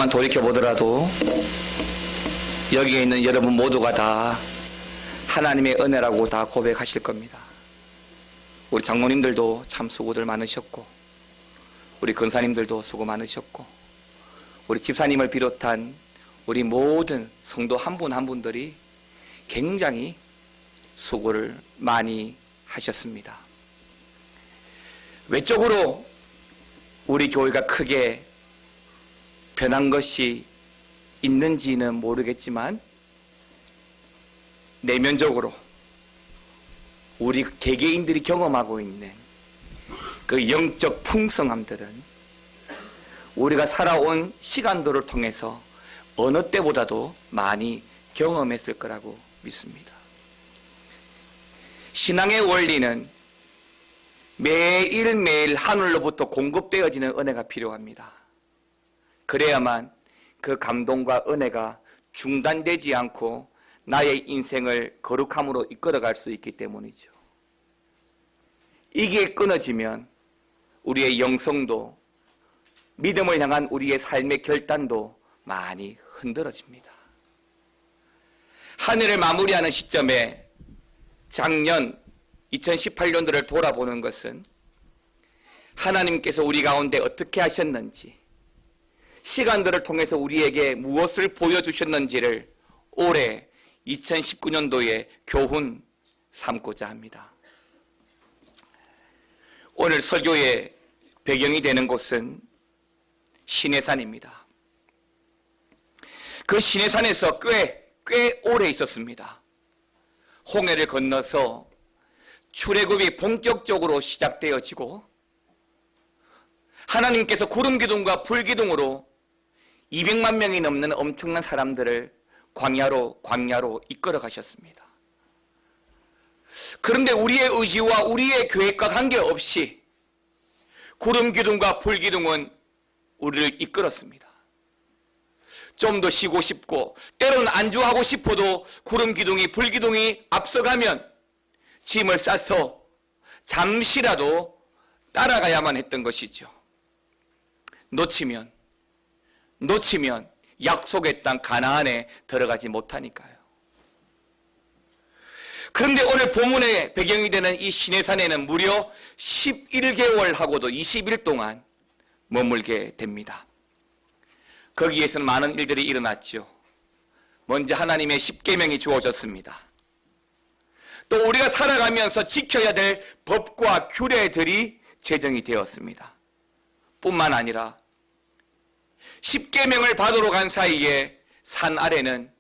돌이켜보더라도 여기에 있는 여러분 모두가 다 하나님의 은혜라고 다 고백하실 겁니다. 우리 장로님들도 참 수고들 많으셨고, 우리 권사님들도 수고 많으셨고, 우리 집사님을 비롯한 우리 모든 성도 한 분 한 분들이 굉장히 수고를 많이 하셨습니다. 외적으로 우리 교회가 크게 변한 것이 있는지는 모르겠지만 내면적으로 우리 개개인들이 경험하고 있는 그 영적 풍성함들은 우리가 살아온 시간들을 통해서 어느 때보다도 많이 경험했을 거라고 믿습니다. 신앙의 원리는 매일매일 하늘로부터 공급되어지는 은혜가 필요합니다. 그래야만 그 감동과 은혜가 중단되지 않고 나의 인생을 거룩함으로 이끌어갈 수 있기 때문이죠. 이게 끊어지면 우리의 영성도, 믿음을 향한 우리의 삶의 결단도 많이 흔들어집니다. 한 해를 마무리하는 시점에 작년 2018년도를 돌아보는 것은 하나님께서 우리 가운데 어떻게 하셨는지, 시간들을 통해서 우리에게 무엇을 보여주셨는지를 올해 2019년도에 교훈 삼고자 합니다. 오늘 설교의 배경이 되는 곳은 시내산입니다. 그 시내산에서 꽤 오래 있었습니다. 홍해를 건너서 출애굽이 본격적으로 시작되어지고 하나님께서 구름기둥과 불기둥으로 200만 명이 넘는 엄청난 사람들을 광야로 이끌어 가셨습니다. 그런데 우리의 의지와 우리의 계획과 관계없이 구름기둥과 불기둥은 우리를 이끌었습니다. 좀 더 쉬고 싶고 때로는 안주하고 싶어도 구름기둥이 불기둥이 앞서가면 짐을 싸서 잠시라도 따라가야만 했던 것이죠. 놓치면 약속의 땅 가나안에 들어가지 못하니까요. 그런데 오늘 본문의 배경이 되는 이 시내산에는 무려 11개월하고도 20일 동안 머물게 됩니다. 거기에서는 많은 일들이 일어났죠. 먼저 하나님의 10계명이 주어졌습니다. 또 우리가 살아가면서 지켜야 될 법과 규례들이 제정이 되었습니다. 뿐만 아니라 10계명을 받으러 간 사이에 산 아래는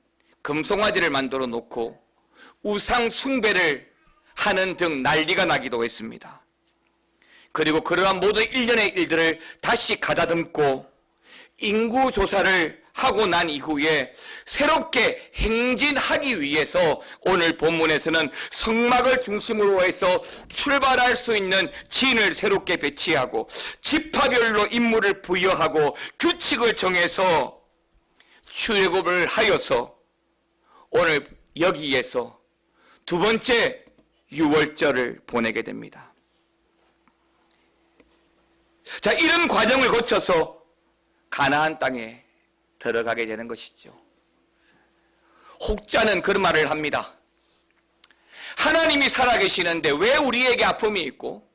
금송아지를 만들어 놓고 우상 숭배를 하는 등 난리가 나기도 했습니다. 그리고 그러한 모든 일련의 일들을 다시 가다듬고 인구조사를 하고 난 이후에 새롭게 행진하기 위해서 오늘 본문에서는 성막을 중심으로 해서 출발할 수 있는 진을 새롭게 배치하고 지파별로 임무를 부여하고 규칙을 정해서 출애굽을 하여서 오늘 여기에서 두 번째 유월절을 보내게 됩니다. 자, 이런 과정을 거쳐서 가나안 땅에 들어가게 되는 것이죠. 혹자는 그런 말을 합니다. 하나님이 살아계시는데 왜 우리에게 아픔이 있고,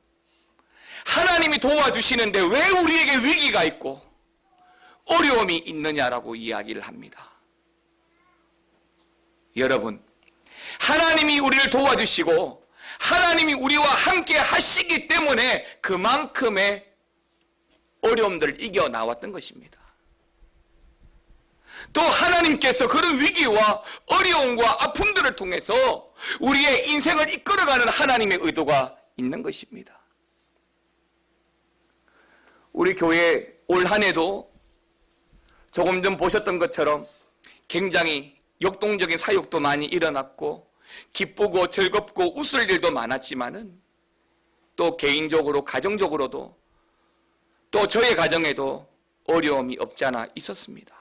하나님이 도와주시는데 왜 우리에게 위기가 있고 어려움이 있느냐라고 이야기를 합니다. 여러분, 하나님이 우리를 도와주시고 하나님이 우리와 함께 하시기 때문에 그만큼의 어려움들을 이겨나왔던 것입니다. 또 하나님께서 그런 위기와 어려움과 아픔들을 통해서 우리의 인생을 이끌어가는 하나님의 의도가 있는 것입니다. 우리 교회 올 한 해도 조금 전 보셨던 것처럼 굉장히 역동적인 사역도 많이 일어났고 기쁘고 즐겁고 웃을 일도 많았지만은 또 개인적으로 가정적으로도 또 저의 가정에도 어려움이 없지 않아 있었습니다.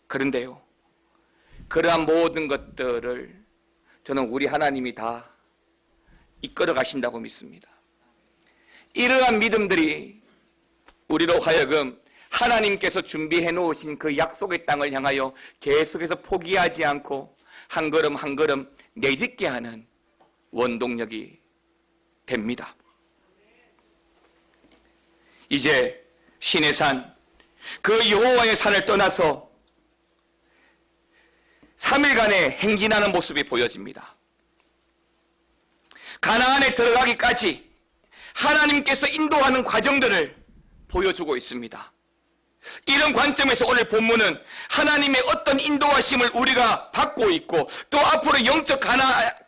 그런데요, 그러한 모든 것들을 저는 우리 하나님이 다 이끌어 가신다고 믿습니다. 이러한 믿음들이 우리로 하여금 하나님께서 준비해 놓으신 그 약속의 땅을 향하여 계속해서 포기하지 않고 한 걸음 한 걸음 내딛게 하는 원동력이 됩니다. 이제 신의 산, 그 여호와의 산을 떠나서 3일간의 행진하는 모습이 보여집니다. 가나안에 들어가기까지 하나님께서 인도하는 과정들을 보여주고 있습니다. 이런 관점에서 오늘 본문은 하나님의 어떤 인도하심을 우리가 받고 있고 또 앞으로 영적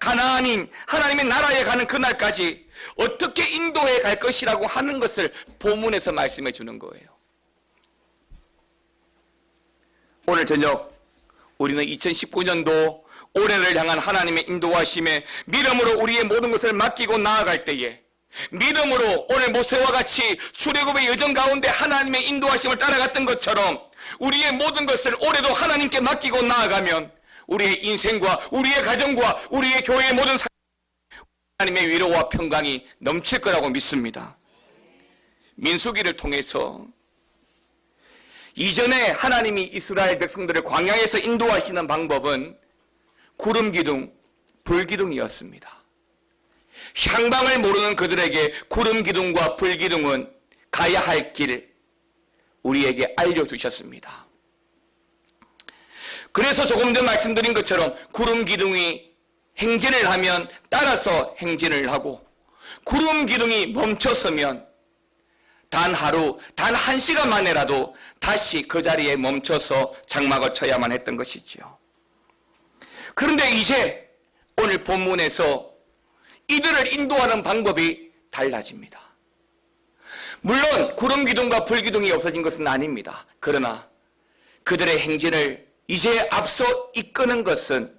가나안인 하나님의 나라에 가는 그날까지 어떻게 인도해 갈 것이라고 하는 것을 본문에서 말씀해 주는 거예요. 오늘 저녁 우리는 2019년도 올해를 향한 하나님의 인도하심에 믿음으로 우리의 모든 것을 맡기고 나아갈 때에 믿음으로 오늘 모세와 같이 출애굽의 여정 가운데 하나님의 인도하심을 따라갔던 것처럼 우리의 모든 것을 올해도 하나님께 맡기고 나아가면 우리의 인생과 우리의 가정과 우리의 교회의 모든 하나님의 위로와 평강이 넘칠 거라고 믿습니다. 민수기를 통해서 이전에 하나님이 이스라엘 백성들을 광야에서 인도하시는 방법은 구름 기둥, 불 기둥이었습니다. 향방을 모르는 그들에게 구름 기둥과 불 기둥은 가야 할 길 우리에게 알려주셨습니다. 그래서 조금 전 말씀드린 것처럼 구름 기둥이 행진을 하면 따라서 행진을 하고 구름 기둥이 멈췄으면 단 하루, 단 1시간 만에라도 다시 그 자리에 멈춰서 장막을 쳐야만 했던 것이지요. 그런데 이제 오늘 본문에서 이들을 인도하는 방법이 달라집니다. 물론 구름 기둥과 불 기둥이 없어진 것은 아닙니다. 그러나 그들의 행진을 이제 앞서 이끄는 것은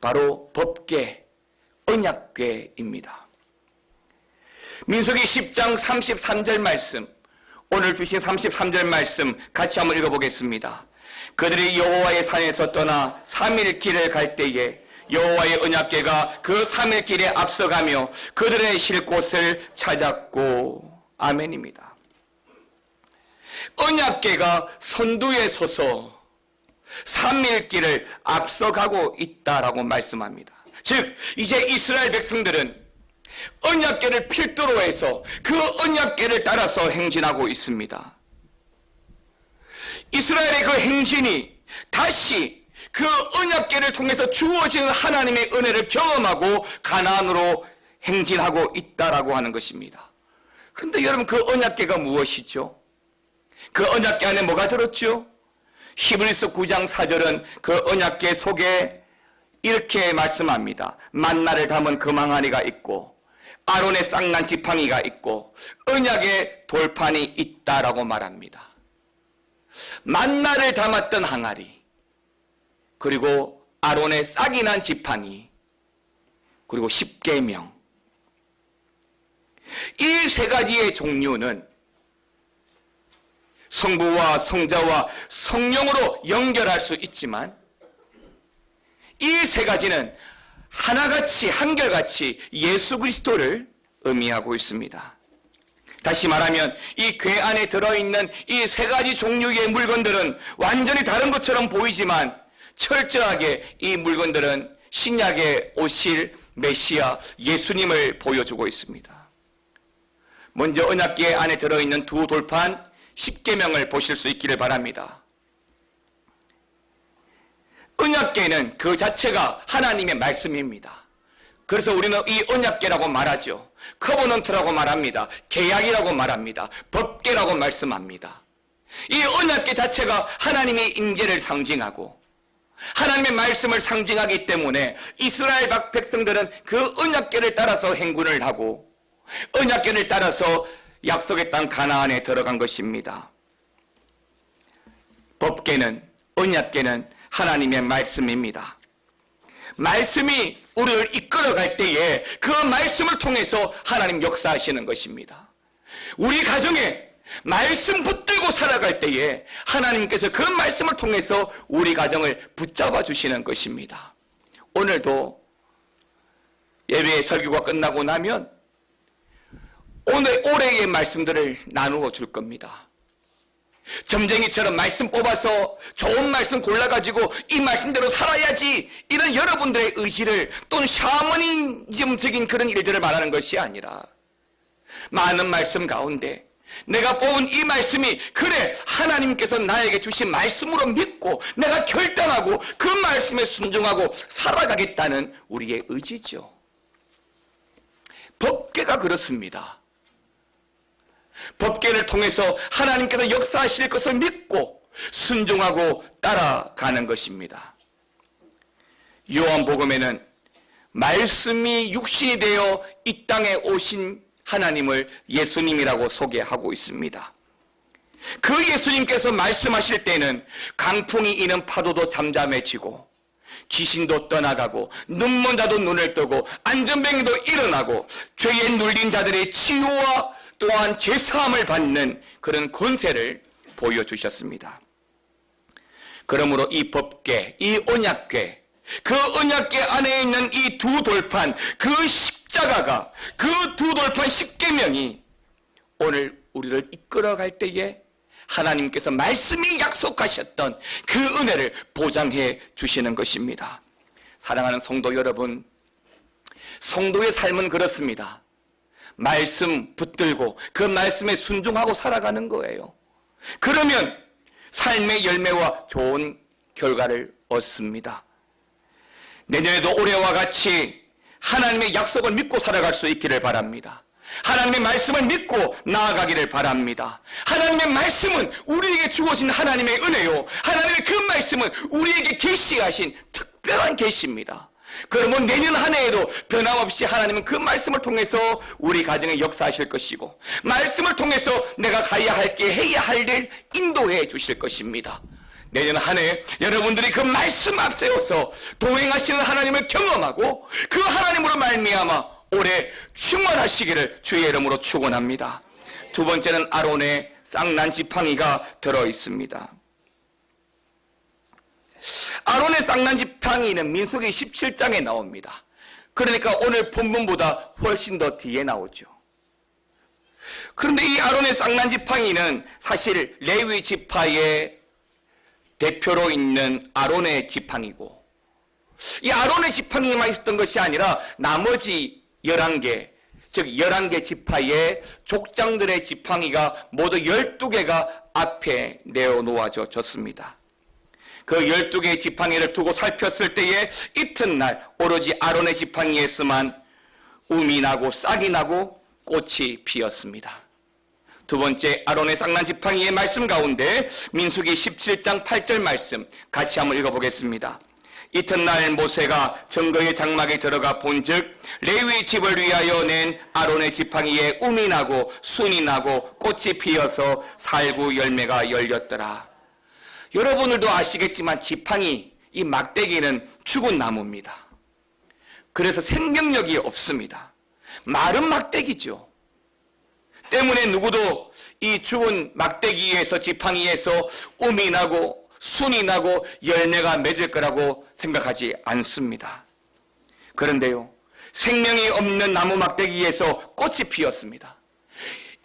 바로 법궤, 언약궤입니다. 민수기 10장 33절 말씀, 오늘 주신 33절 말씀 같이 한번 읽어보겠습니다. 그들이 여호와의 산에서 떠나 3일 길을 갈 때에 여호와의 언약궤가 그 3일 길에 앞서가며 그들의 쉴 곳을 찾았고. 아멘입니다. 언약궤가 선두에 서서 3일 길을 앞서가고 있다라고 말씀합니다. 즉 이제 이스라엘 백성들은 언약궤를 필두로 해서 그 언약궤를 따라서 행진하고 있습니다. 이스라엘의 그 행진이 다시 그 언약궤를 통해서 주어진 하나님의 은혜를 경험하고 가나안으로 행진하고 있다라고 하는 것입니다. 그런데 여러분, 그 언약궤가 무엇이죠? 그 언약궤 안에 뭐가 들었죠? 히브리서 9장 4절은 그 언약궤 속에 이렇게 말씀합니다. 만나를 담은 금항아리가 있고 아론의 쌍난 지팡이가 있고 언약의 돌판이 있다라고 말합니다. 만나를 담았던 항아리, 그리고 아론의 싹이 난 지팡이, 그리고 십계명, 이 세 가지의 종류는 성부와 성자와 성령으로 연결할 수 있지만 이 세 가지는 하나같이 한결같이 예수 그리스도를 의미하고 있습니다. 다시 말하면 이 궤 안에 들어있는 이 세 가지 종류의 물건들은 완전히 다른 것처럼 보이지만 철저하게 이 물건들은 신약에 오실 메시아 예수님을 보여주고 있습니다. 먼저 언약궤 안에 들어있는 두 돌판 십계명을 보실 수 있기를 바랍니다. 언약궤는 그 자체가 하나님의 말씀입니다. 그래서 우리는 이 언약궤라고 말하죠. 커버넌트라고 말합니다. 계약이라고 말합니다. 법궤라고 말씀합니다. 이 언약궤 자체가 하나님의 임재를 상징하고 하나님의 말씀을 상징하기 때문에 이스라엘 백성들은 그 언약궤를 따라서 행군을 하고 언약궤를 따라서 약속의 땅 가나안에 들어간 것입니다. 법궤는, 언약궤는 하나님의 말씀입니다. 말씀이 우리를 이끌어갈 때에 그 말씀을 통해서 하나님 역사하시는 것입니다. 우리 가정에 말씀 붙들고 살아갈 때에 하나님께서 그 말씀을 통해서 우리 가정을 붙잡아 주시는 것입니다. 오늘도 예배 설교가 끝나고 나면 오늘 올해의 말씀들을 나누어 줄 겁니다. 점쟁이처럼 말씀 뽑아서 좋은 말씀 골라가지고 이 말씀대로 살아야지, 이런 여러분들의 의지를, 또는 샤머니즘적인 그런 일들을 말하는 것이 아니라, 많은 말씀 가운데 내가 뽑은 이 말씀이 그래 하나님께서 나에게 주신 말씀으로 믿고 내가 결단하고 그 말씀에 순종하고 살아가겠다는 우리의 의지죠. 법궤가 그렇습니다. 법궤를 통해서 하나님께서 역사하실 것을 믿고 순종하고 따라가는 것입니다. 요한복음에는 말씀이 육신이 되어 이 땅에 오신 하나님을 예수님이라고 소개하고 있습니다. 그 예수님께서 말씀하실 때는 강풍이 이는 파도도 잠잠해지고 귀신도 떠나가고 눈먼 자도 눈을 뜨고 안전뱅이도 일어나고 죄에 눌린 자들의 치유와 또한 죄사함을 받는 그런 권세를 보여주셨습니다. 그러므로 이 법궤, 이 언약궤, 그 언약궤 안에 있는 이 두 돌판, 그 십자가가, 그 두 돌판 십계명이 오늘 우리를 이끌어갈 때에 하나님께서 말씀이 약속하셨던 그 은혜를 보장해 주시는 것입니다. 사랑하는 성도 여러분, 성도의 삶은 그렇습니다. 말씀 붙들고 그 말씀에 순종하고 살아가는 거예요. 그러면 삶의 열매와 좋은 결과를 얻습니다. 내년에도 올해와 같이 하나님의 약속을 믿고 살아갈 수 있기를 바랍니다. 하나님의 말씀을 믿고 나아가기를 바랍니다. 하나님의 말씀은 우리에게 주어진 하나님의 은혜요, 하나님의 그 말씀은 우리에게 계시하신 특별한 계시입니다. 그러면 내년 한 해에도 변함없이 하나님은 그 말씀을 통해서 우리 가정에 역사하실 것이고, 말씀을 통해서 내가 가야 할 게, 해야 할 일 인도해 주실 것입니다. 내년 한 해 여러분들이 그 말씀 앞세워서 동행하시는 하나님을 경험하고 그 하나님으로 말미암아 올해 충만하시기를 주의 이름으로 축원합니다. 두 번째는 아론의 쌍난 지팡이가 들어있습니다. 아론의 쌍난 지팡이는 민수기 17장에 나옵니다. 그러니까 오늘 본문보다 훨씬 더 뒤에 나오죠. 그런데 이 아론의 쌍난 지팡이는 사실 레위 지파의 대표로 있는 아론의 지팡이고, 이 아론의 지팡이만 있었던 것이 아니라 나머지 11개, 즉 11개 지파의 족장들의 지팡이가 모두 12개가 앞에 내어놓아졌습니다. 그 12개의 지팡이를 두고 살폈을 때에 이튿날 오로지 아론의 지팡이에서만 움이 나고 싹이 나고 꽃이 피었습니다. 두 번째, 아론의 쌍난 지팡이의 말씀 가운데 민수기 17장 8절 말씀 같이 한번 읽어보겠습니다. 이튿날 모세가 증거의 장막에 들어가 본즉 레위 집을 위하여 낸 아론의 지팡이에 움이 나고 순이 나고 꽃이 피어서 살구 열매가 열렸더라. 여러분들도 아시겠지만 지팡이, 이 막대기는 죽은 나무입니다. 그래서 생명력이 없습니다. 마른 막대기죠. 때문에 누구도 이 죽은 막대기에서, 지팡이에서 움이 나고 순이 나고 열매가 맺을 거라고 생각하지 않습니다. 그런데요, 생명이 없는 나무 막대기에서 꽃이 피었습니다.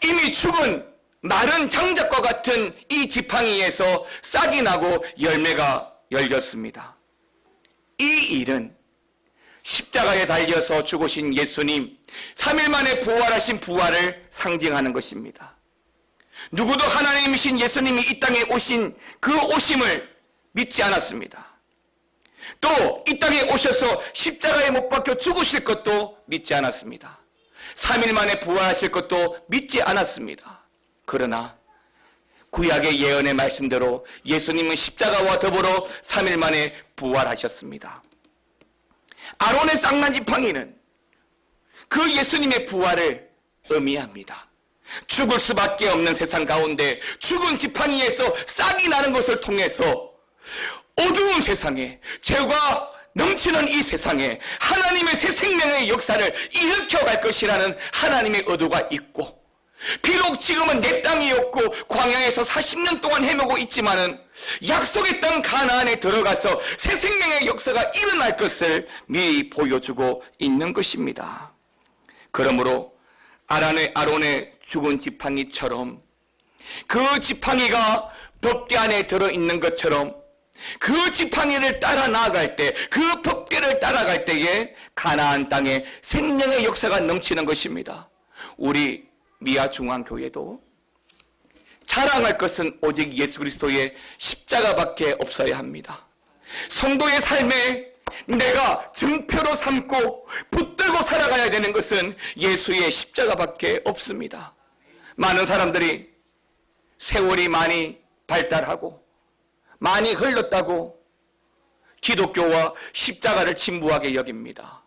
이미 죽은 마른 장작과 같은 이 지팡이에서 싹이 나고 열매가 열렸습니다. 이 일은 십자가에 달려서 죽으신 예수님, 3일 만에 부활하신 부활을 상징하는 것입니다. 누구도 하나님이신 예수님이 이 땅에 오신 그 오심을 믿지 않았습니다. 또 이 땅에 오셔서 십자가에 못 박혀 죽으실 것도 믿지 않았습니다. 3일 만에 부활하실 것도 믿지 않았습니다. 그러나 구약의 예언의 말씀대로 예수님은 십자가와 더불어 3일 만에 부활하셨습니다. 아론의 쌍난 지팡이는 그 예수님의 부활을 의미합니다. 죽을 수밖에 없는 세상 가운데 죽은 지팡이에서 싹이 나는 것을 통해서 어두운 세상에, 죄가 넘치는 이 세상에 하나님의 새 생명의 역사를 일으켜갈 것이라는 하나님의 의도가 있고, 비록 지금은 내 땅이었고 광야에서 40년 동안 헤매고 있지만은 약속의 땅 가나안에 들어가서 새 생명의 역사가 일어날 것을 미리 보여주고 있는 것입니다. 그러므로 아론의 죽은 지팡이처럼 그 지팡이가 법궤 안에 들어있는 것처럼 그 지팡이를 따라 나아갈 때, 그 법궤를 따라갈 때에 가나안 땅에 생명의 역사가 넘치는 것입니다. 우리 미아중앙교회도 자랑할 것은 오직 예수 그리스도의 십자가밖에 없어야 합니다. 성도의 삶에 내가 증표로 삼고 붙들고 살아가야 되는 것은 예수의 십자가밖에 없습니다. 많은 사람들이 세월이 많이 발달하고 많이 흘렀다고 기독교와 십자가를 진부하게 여깁니다.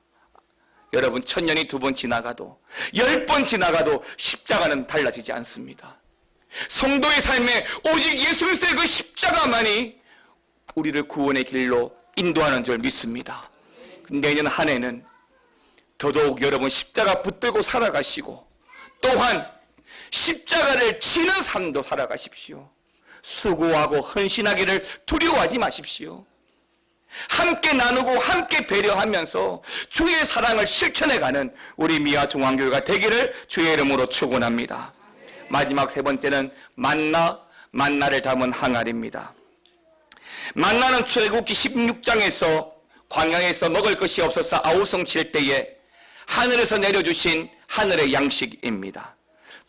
여러분, 1000년이 2번 지나가도 10번 지나가도 십자가는 달라지지 않습니다. 성도의 삶에 오직 예수 그리스도의 그 십자가만이 우리를 구원의 길로 인도하는 줄 믿습니다. 내년 한 해는 더더욱 여러분 십자가 붙들고 살아가시고 또한 십자가를 지는 삶도 살아가십시오. 수고하고 헌신하기를 두려워하지 마십시오. 함께 나누고 함께 배려하면서 주의 사랑을 실천해가는 우리 미아중앙교회가 되기를 주의 이름으로 축원합니다. 마지막 세 번째는 만나를 담은 항아리입니다. 만나는 출애굽기 16장에서 광야에서 먹을 것이 없어서 아우성 칠 때에 하늘에서 내려주신 하늘의 양식입니다.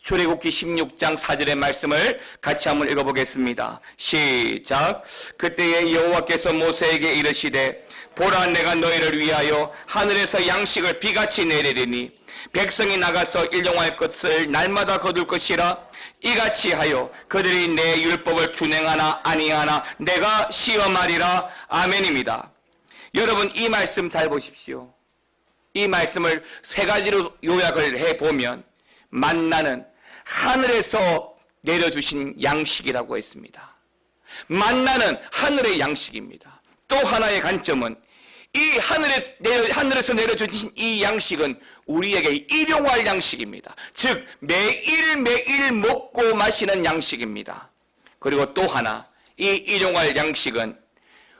출애굽기 16장 4절의 말씀을 같이 한번 읽어보겠습니다. 시작. 그때에 여호와께서 모세에게 이르시되 보라, 내가 너희를 위하여 하늘에서 양식을 비같이 내리리니 백성이 나가서 일용할 것을 날마다 거둘 것이라. 이같이 하여 그들이 내 율법을 준행하나 아니하나 내가 시험하리라. 아멘입니다. 여러분, 이 말씀 잘 보십시오. 이 말씀을 세 가지로 요약을 해보면 만나는 하늘에서 내려주신 양식이라고 했습니다. 만나는 하늘의 양식입니다. 또 하나의 관점은 이 하늘에서 내려주신 이 양식은 우리에게 일용할 양식입니다. 즉 매일 먹고 마시는 양식입니다. 그리고 또 하나, 이 일용할 양식은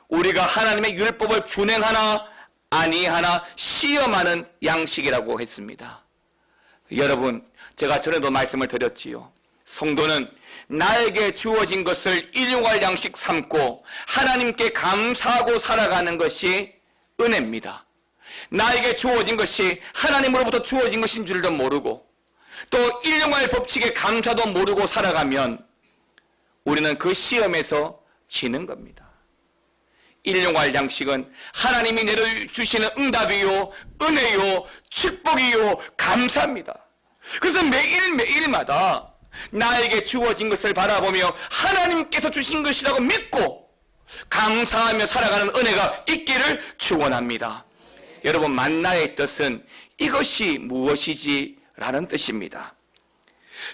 우리가 하나님의 율법을 준행하나 아니하나 시험하는 양식이라고 했습니다. 여러분, 제가 전에도 말씀을 드렸지요. 성도는 나에게 주어진 것을 일용할 양식 삼고 하나님께 감사하고 살아가는 것이 은혜입니다. 나에게 주어진 것이 하나님으로부터 주어진 것인 줄도 모르고 또 일용할 법칙에 감사도 모르고 살아가면 우리는 그 시험에서 지는 겁니다. 일용할 양식은 하나님이 내려주시는 응답이요, 은혜요, 축복이요, 감사입니다. 그래서 매일마다 나에게 주어진 것을 바라보며 하나님께서 주신 것이라고 믿고 감사하며 살아가는 은혜가 있기를 축원합니다. 여러분, 만나의 뜻은 이것이 무엇이지? 라는 뜻입니다.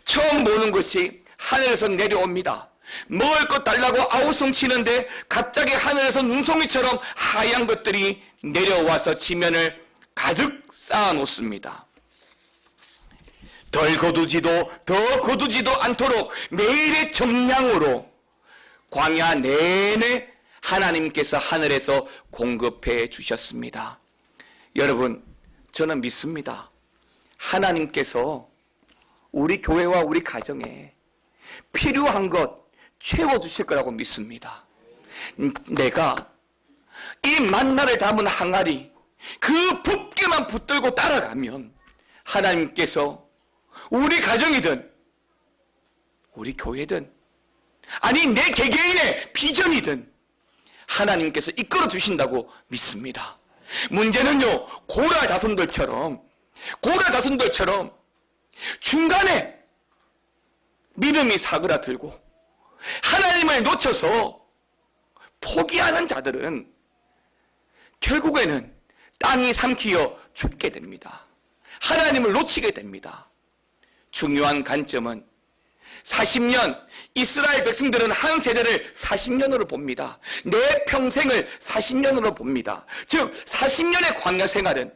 처음 보는 것이 하늘에서 내려옵니다. 먹을 것 달라고 아우성 치는데 갑자기 하늘에서 눈송이처럼 하얀 것들이 내려와서 지면을 가득 쌓아 놓습니다. 덜 거두지도 더 거두지도 않도록 매일의 정량으로 광야 내내 하나님께서 하늘에서 공급해 주셨습니다. 여러분, 저는 믿습니다. 하나님께서 우리 교회와 우리 가정에 필요한 것 채워주실 거라고 믿습니다. 내가 이 만나를 담은 항아리, 그 붓기만 붙들고 따라가면 하나님께서 우리 가정이든 우리 교회든 아니 내 개개인의 비전이든 하나님께서 이끌어 주신다고 믿습니다. 문제는요, 고라 자손들처럼 중간에 믿음이 사그라들고 하나님을 놓쳐서 포기하는 자들은 결국에는 땅이 삼키어 죽게 됩니다. 하나님을 놓치게 됩니다. 중요한 관점은 40년, 이스라엘 백성들은 한 세대를 40년으로 봅니다. 내 평생을 40년으로 봅니다. 즉 40년의 광야 생활은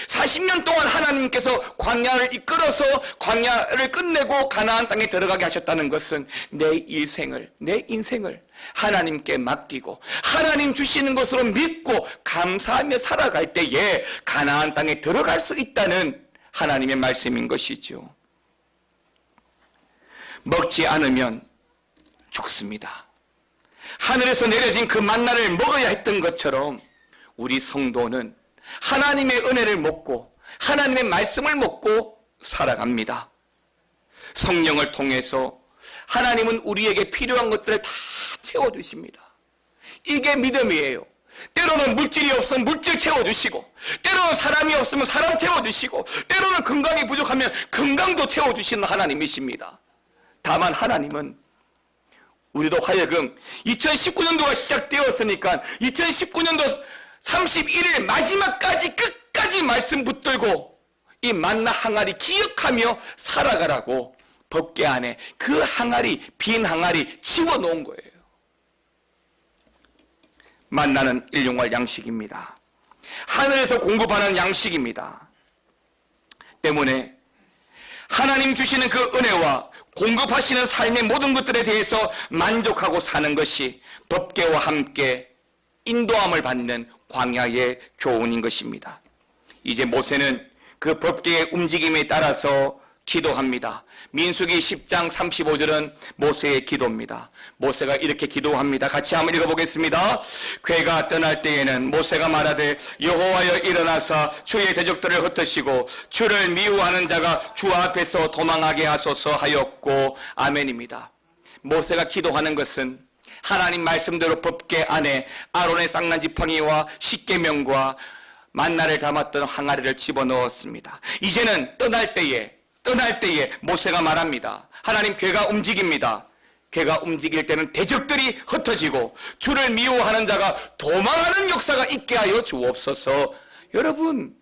40년 동안 하나님께서 광야를 이끌어서 광야를 끝내고 가나안 땅에 들어가게 하셨다는 것은 내 인생을 하나님께 맡기고 하나님 주시는 것으로 믿고 감사하며 살아갈 때에 가나안 땅에 들어갈 수 있다는 하나님의 말씀인 것이죠. 먹지 않으면 죽습니다. 하늘에서 내려진 그 만나를 먹어야 했던 것처럼 우리 성도는 하나님의 은혜를 먹고 하나님의 말씀을 먹고 살아갑니다. 성령을 통해서 하나님은 우리에게 필요한 것들을 다 채워주십니다. 이게 믿음이에요. 때로는 물질이 없으면 물질 채워주시고, 때로는 사람이 없으면 사람 채워주시고, 때로는 건강이 부족하면 건강도 채워주시는 하나님이십니다. 다만 하나님은 우리도 하여금 2019년도가 시작되었으니까 2019년도 31일 마지막까지 끝까지 말씀 붙들고 이 만나 항아리 기억하며 살아가라고 법궤 안에 그 항아리, 빈 항아리 집어놓은 거예요. 만나는 일용할 양식입니다. 하늘에서 공급하는 양식입니다. 때문에 하나님 주시는 그 은혜와 공급하시는 삶의 모든 것들에 대해서 만족하고 사는 것이 법궤와 함께 인도함을 받는 광야의 교훈인 것입니다. 이제 모세는 그 법궤의 움직임에 따라서 기도합니다. 민수기 10장 35절은 모세의 기도입니다. 모세가 이렇게 기도합니다. 같이 한번 읽어보겠습니다. 궤가 떠날 때에는 모세가 말하되 여호와여 일어나사 주의 대적들을 흩으시고 주를 미워하는 자가 주 앞에서 도망하게 하소서 하였고 아멘입니다. 모세가 기도하는 것은 하나님 말씀대로 법궤 안에 아론의 쌍난 지팡이와 십계명과 만나를 담았던 항아리를 집어넣었습니다. 이제는 떠날 때에 모세가 말합니다. 하나님 궤가 움직입니다. 궤가 움직일 때는 대적들이 흩어지고 주를 미워하는 자가 도망하는 역사가 있게 하여 주옵소서. 여러분,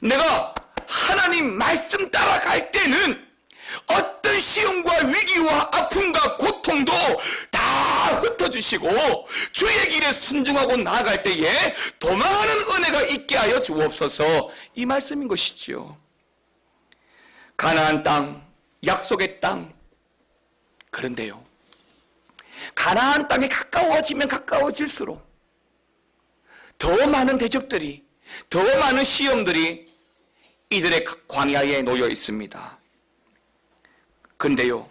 내가 하나님 말씀 따라갈 때는 어떤 시험과 위기와 아픔과 고통도 다 흩어주시고 주의 길에 순종하고 나아갈 때에 도망하는 은혜가 있게 하여 주옵소서. 이 말씀인 것이지요. 가나안 땅, 약속의 땅. 그런데요, 가나안 땅에 가까워지면 가까워질수록 더 많은 대적들이, 더 많은 시험들이 이들의 광야에 놓여 있습니다. 근데요,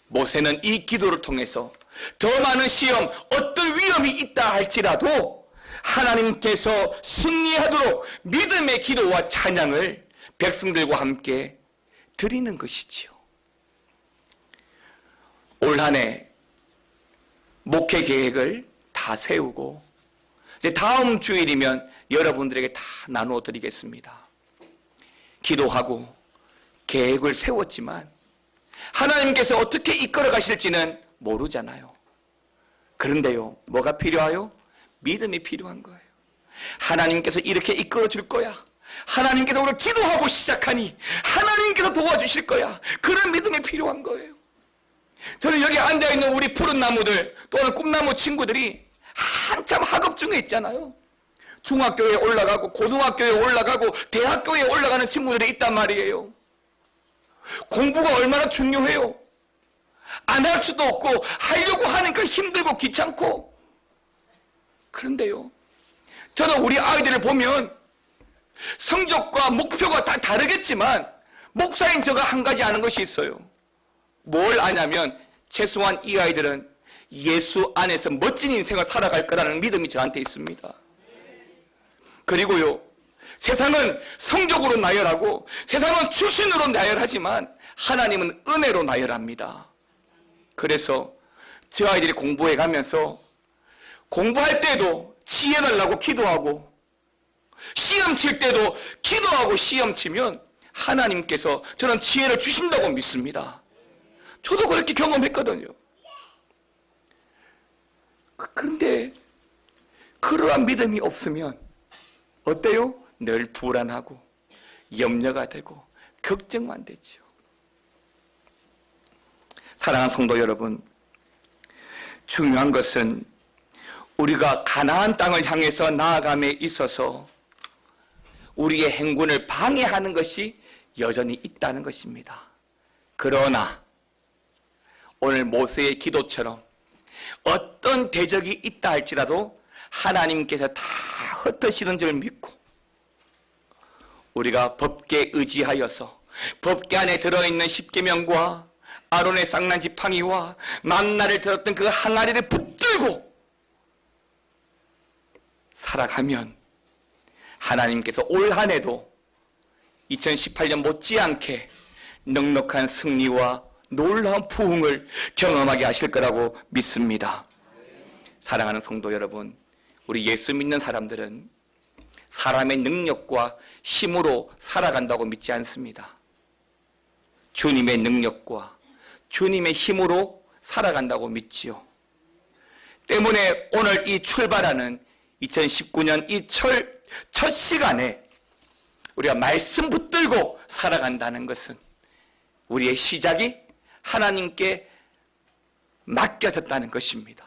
모세는 이 기도를 통해서 더 많은 시험, 어떤 위험이 있다 할지라도 하나님께서 승리하도록 믿음의 기도와 찬양을 백성들과 함께 드리는 것이지요. 올 한 해 목회 계획을 다 세우고 이제 다음 주일이면 여러분들에게 다 나누어 드리겠습니다. 기도하고 계획을 세웠지만 하나님께서 어떻게 이끌어 가실지는 모르잖아요. 그런데요, 뭐가 필요해요? 믿음이 필요한 거예요. 하나님께서 이렇게 이끌어 줄 거야. 하나님께서 우리가 기도하고 시작하니 하나님께서 도와주실 거야. 그런 믿음이 필요한 거예요. 저는 여기 앉아있는 우리 푸른 나무들 또는 꿈나무 친구들이 한참 학업 중에 있잖아요. 중학교에 올라가고 고등학교에 올라가고 대학교에 올라가는 친구들이 있단 말이에요. 공부가 얼마나 중요해요. 안 할 수도 없고 하려고 하니까 힘들고 귀찮고. 그런데요, 저는 우리 아이들을 보면 성적과 목표가 다 다르겠지만 목사인 제가 한 가지 아는 것이 있어요. 뭘 아냐면 최소한 이 아이들은 예수 안에서 멋진 인생을 살아갈 거라는 믿음이 저한테 있습니다. 그리고요, 세상은 성적으로 나열하고 세상은 출신으로 나열하지만 하나님은 은혜로 나열합니다. 그래서 저 아이들이 공부해 가면서 공부할 때도 지혜달라고 기도하고 시험 칠 때도 기도하고 시험 치면 하나님께서 저는 지혜를 주신다고 믿습니다. 저도 그렇게 경험했거든요. 그런데 그러한 믿음이 없으면 어때요? 늘 불안하고 염려가 되고 걱정만 되죠. 사랑하는 성도 여러분, 중요한 것은 우리가 가나안 땅을 향해서 나아감에 있어서 우리의 행군을 방해하는 것이 여전히 있다는 것입니다. 그러나 오늘 모세의 기도처럼 어떤 대적이 있다 할지라도 하나님께서 다 흩으시는 줄 믿고 우리가 법궤에 의지하여서 법궤 안에 들어있는 십계명과 아론의 쌍난 지팡이와 만나를 들었던 그 항아리를 붙들고 살아가면 하나님께서 올 한 해도 2018년 못지않게 넉넉한 승리와 놀라운 부흥을 경험하게 하실 거라고 믿습니다. 사랑하는 성도 여러분, 우리 예수 믿는 사람들은 사람의 능력과 힘으로 살아간다고 믿지 않습니다. 주님의 능력과 주님의 힘으로 살아간다고 믿지요. 때문에 오늘 이 출발하는 2019년 이 첫 시간에 우리가 말씀 붙들고 살아간다는 것은 우리의 시작이 하나님께 맡겨졌다는 것입니다.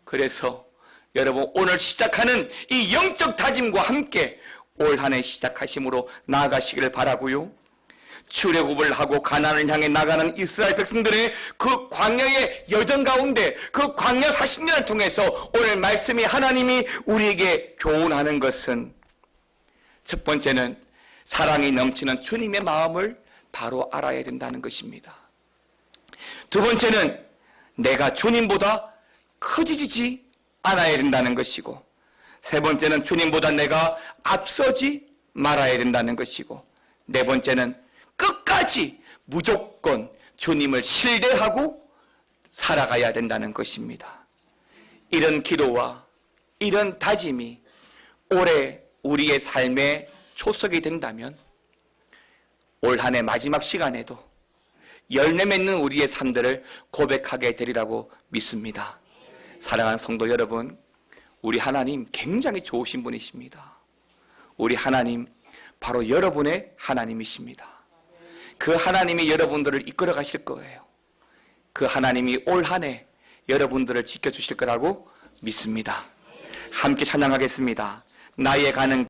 그래서 여러분, 오늘 시작하는 이 영적 다짐과 함께 올 한 해 시작하심으로 나아가시기를 바라고요. 출애굽을 하고 가나안을 향해 나가는 이스라엘 백성들의 그 광야의 여정 가운데 그 광야 40년을 통해서 오늘 말씀이 하나님이 우리에게 교훈하는 것은 첫 번째는 사랑이 넘치는 주님의 마음을 바로 알아야 된다는 것입니다. 두 번째는 내가 주님보다 커지지 않아야 된다는 것이고, 세 번째는 주님보다 내가 앞서지 말아야 된다는 것이고, 네 번째는 끝까지 무조건 주님을 신뢰하고 살아가야 된다는 것입니다. 이런 기도와 이런 다짐이 올해 우리의 삶의 초석이 된다면 올 한 해 마지막 시간에도 열매 맺는 우리의 삶들을 고백하게 되리라고 믿습니다. 사랑하는 성도 여러분, 우리 하나님 굉장히 좋으신 분이십니다. 우리 하나님 바로 여러분의 하나님이십니다. 그 하나님이 여러분들을 이끌어 가실 거예요. 그 하나님이 올 한 해 여러분들을 지켜주실 거라고 믿습니다. 함께 찬양하겠습니다. 나의 가는